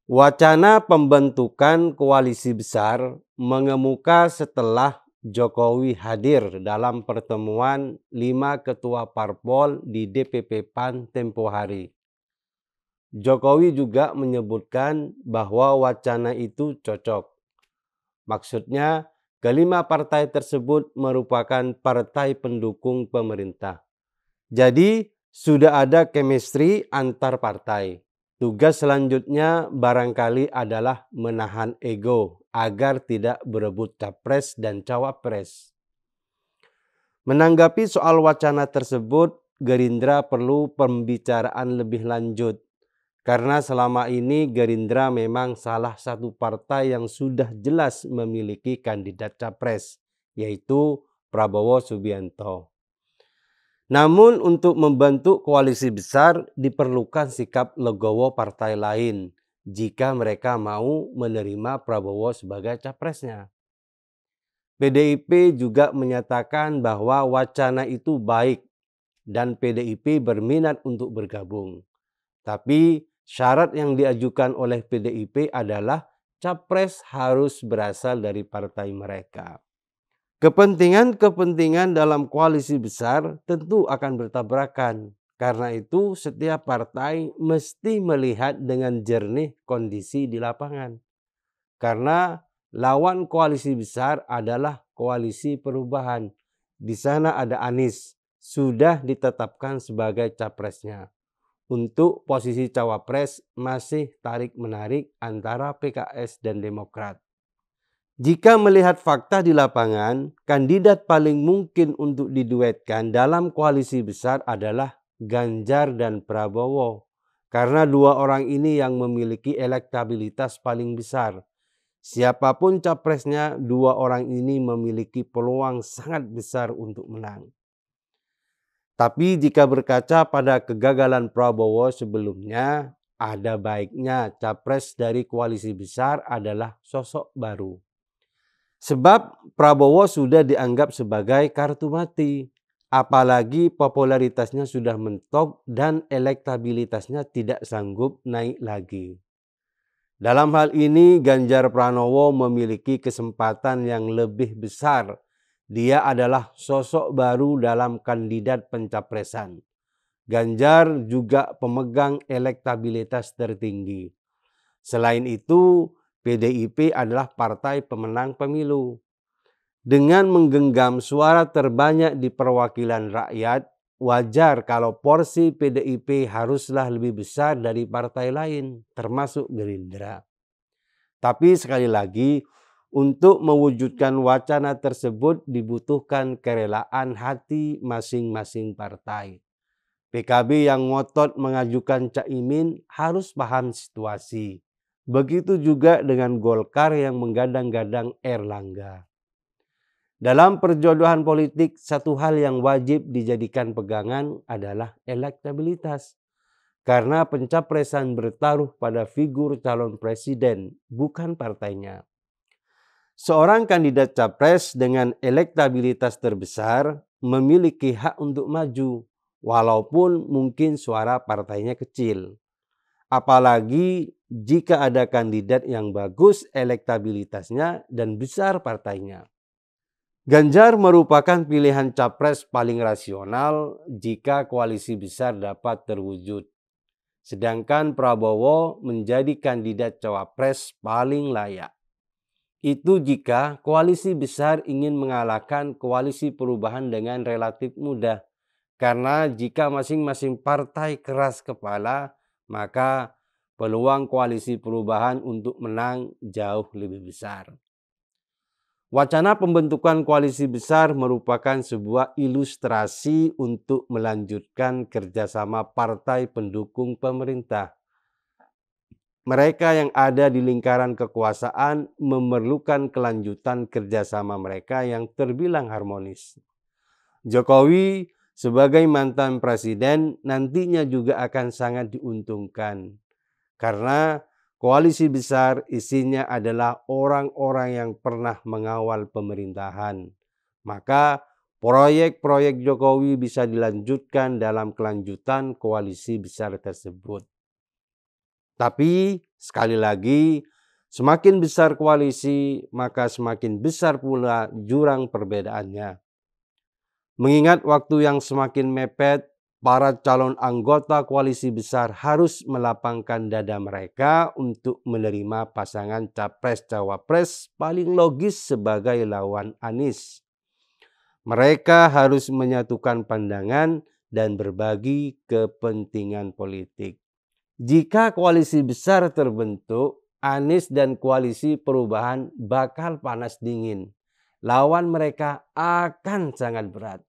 Wacana pembentukan koalisi besar mengemuka setelah Jokowi hadir dalam pertemuan 5 ketua parpol di DPP PAN tempo hari. Jokowi juga menyebutkan bahwa wacana itu cocok. Maksudnya, kelima partai tersebut merupakan partai pendukung pemerintah. Jadi, sudah ada chemistry antar partai. Tugas selanjutnya barangkali adalah menahan ego agar tidak berebut capres dan cawapres. Menanggapi soal wacana tersebut, Gerindra perlu pembicaraan lebih lanjut. Karena selama ini Gerindra memang salah satu partai yang sudah jelas memiliki kandidat capres, yaitu Prabowo Subianto. Namun untuk membentuk koalisi besar diperlukan sikap legowo partai lain jika mereka mau menerima Prabowo sebagai capresnya. PDIP juga menyatakan bahwa wacana itu baik dan PDIP berminat untuk bergabung. Tapi syarat yang diajukan oleh PDIP adalah capres harus berasal dari partai mereka. Kepentingan-kepentingan dalam koalisi besar tentu akan bertabrakan. Karena itu setiap partai mesti melihat dengan jernih kondisi di lapangan. Karena lawan koalisi besar adalah koalisi perubahan. Di sana ada Anies, sudah ditetapkan sebagai capresnya. Untuk posisi cawapres masih tarik-menarik antara PKS dan Demokrat. Jika melihat fakta di lapangan, kandidat paling mungkin untuk diduetkan dalam koalisi besar adalah Ganjar dan Prabowo. Karena dua orang ini yang memiliki elektabilitas paling besar. Siapapun capresnya, dua orang ini memiliki peluang sangat besar untuk menang. Tapi jika berkaca pada kegagalan Prabowo sebelumnya, ada baiknya capres dari koalisi besar adalah sosok baru. Sebab Prabowo sudah dianggap sebagai kartu mati, apalagi popularitasnya sudah mentok dan elektabilitasnya tidak sanggup naik lagi. Dalam hal ini Ganjar Pranowo memiliki kesempatan yang lebih besar. Dia adalah sosok baru dalam kandidat pencapresan. Ganjar juga pemegang elektabilitas tertinggi. Selain itu, PDIP adalah partai pemenang pemilu. Dengan menggenggam suara terbanyak di perwakilan rakyat, wajar kalau porsi PDIP haruslah lebih besar dari partai lain, termasuk Gerindra. Tapi sekali lagi, untuk mewujudkan wacana tersebut dibutuhkan kerelaan hati masing-masing partai. PKB yang ngotot mengajukan Caimin harus paham situasi. Begitu juga dengan Golkar yang menggadang-gadang Erlangga. Dalam perjodohan politik, satu hal yang wajib dijadikan pegangan adalah elektabilitas. Karena pencapresan bertaruh pada figur calon presiden, bukan partainya. Seorang kandidat capres dengan elektabilitas terbesar memiliki hak untuk maju, walaupun mungkin suara partainya kecil. Apalagi jika ada kandidat yang bagus elektabilitasnya dan besar partainya. Ganjar merupakan pilihan capres paling rasional jika koalisi besar dapat terwujud. Sedangkan Prabowo menjadi kandidat cawapres paling layak. Itu jika koalisi besar ingin mengalahkan koalisi perubahan dengan relatif mudah. Karena jika masing-masing partai keras kepala, maka peluang koalisi perubahan untuk menang jauh lebih besar. Wacana pembentukan koalisi besar merupakan sebuah ilustrasi untuk melanjutkan kerjasama partai pendukung pemerintah. Mereka yang ada di lingkaran kekuasaan memerlukan kelanjutan kerjasama mereka yang terbilang harmonis. Jokowi sebagai mantan presiden nantinya juga akan sangat diuntungkan karena koalisi besar isinya adalah orang-orang yang pernah mengawal pemerintahan. Maka proyek-proyek Jokowi bisa dilanjutkan dalam kelanjutan koalisi besar tersebut. Tapi sekali lagi, semakin besar koalisi, maka semakin besar pula jurang perbedaannya. Mengingat waktu yang semakin mepet, para calon anggota koalisi besar harus melapangkan dada mereka untuk menerima pasangan capres-cawapres paling logis sebagai lawan Anies. Mereka harus menyatukan pandangan dan berbagi kepentingan politik. Jika koalisi besar terbentuk, Anies dan koalisi perubahan bakal panas dingin. Lawan mereka akan sangat berat.